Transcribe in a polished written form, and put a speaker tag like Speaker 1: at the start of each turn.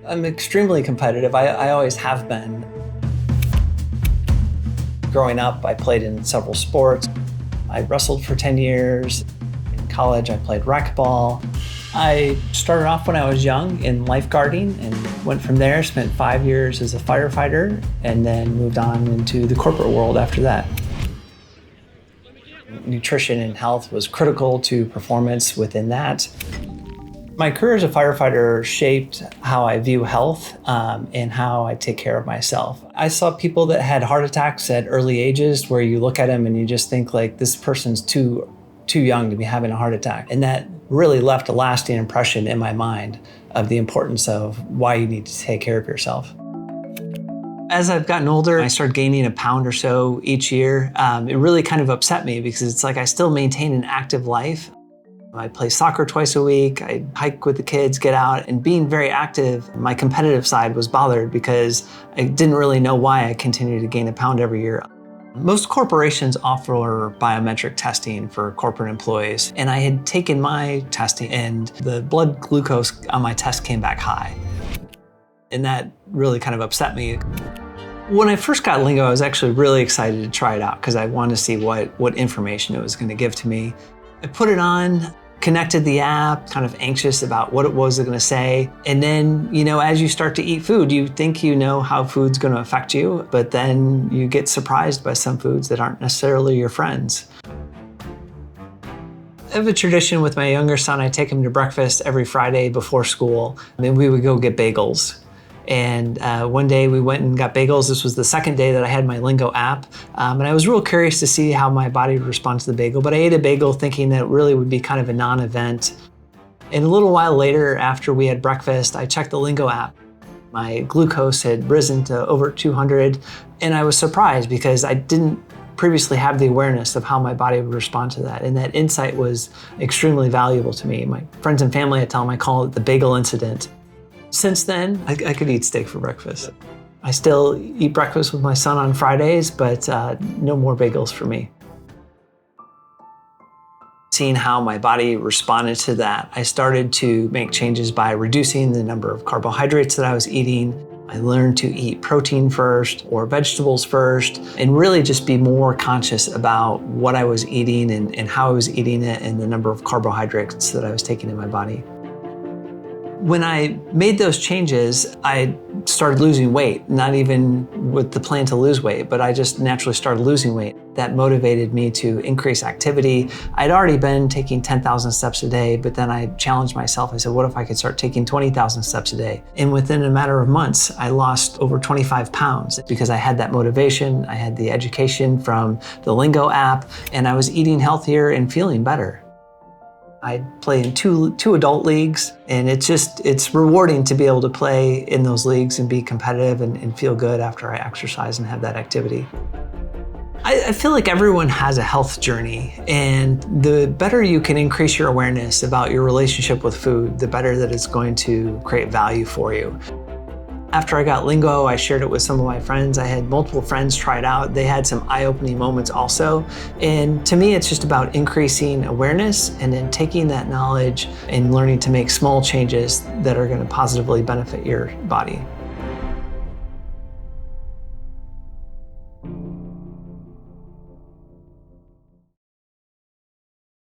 Speaker 1: I'm extremely competitive. I always have been. Growing up, I played in several sports. I wrestled for 10 years. In college, I played racquetball. I started off when I was young in lifeguarding and went from there, spent 5 years as a firefighter, and then moved on into the corporate world after that. Nutrition and health was critical to performance within that. My career as a firefighter shaped how I view health and how I take care of myself. I saw people that had heart attacks at early ages where you look at them and you just think like, this person's too young to be having a heart attack. And that really left a lasting impression in my mind of the importance of why you need to take care of yourself. As I've gotten older, I started gaining a pound or so each year. It really kind of upset me because it's like I still maintain an active life. I play soccer twice a week, I hike with the kids, get out, and being very active, my competitive side was bothered because I didn't really know why I continued to gain a pound every year. Most corporations offer biometric testing for corporate employees, and I had taken my testing and the blood glucose on my test came back high. And that really kind of upset me. When I first got Lingo, I was actually really excited to try it out because I wanted to see what information it was going to give to me. I put it on, connected the app, kind of anxious about what it was going to say. And then, as you start to eat food, you think you know how food's going to affect you, but then you get surprised by some foods that aren't necessarily your friends. I have a tradition with my younger son. I take him to breakfast every Friday before school. We would go get bagels. And one day we went and got bagels. This was the second day that I had my Lingo app. And I was real curious to see how my body would respond to the bagel. But I ate a bagel thinking that it really would be kind of a non-event. And a little while later, after we had breakfast, I checked the Lingo app. My glucose had risen to over 200. And I was surprised because I didn't previously have the awareness of how my body would respond to that. And that insight was extremely valuable to me. My friends and family, I call it the bagel incident. Since then, I could eat steak for breakfast. I still eat breakfast with my son on Fridays, but no more bagels for me. Seeing how my body responded to that, I started to make changes by reducing the number of carbohydrates that I was eating. I learned to eat protein first or vegetables first, and really just be more conscious about what I was eating and how I was eating it and the number of carbohydrates that I was taking in my body. When I made those changes, I started losing weight, not even with the plan to lose weight, but I just naturally started losing weight. That motivated me to increase activity. I'd already been taking 10,000 steps a day, but then I challenged myself. I said, what if I could start taking 20,000 steps a day? And within a matter of months, I lost over 25 pounds because I had that motivation, I had the education from the Lingo app, and I was eating healthier and feeling better. I play in two adult leagues, and it's rewarding to be able to play in those leagues and be competitive and feel good after I exercise and have that activity. I feel like everyone has a health journey, and the better you can increase your awareness about your relationship with food, the better that it's going to create value for you. After I got Lingo, I shared it with some of my friends. I had multiple friends try it out. They had some eye-opening moments also. And to me, it's just about increasing awareness and then taking that knowledge and learning to make small changes that are going to positively benefit your body.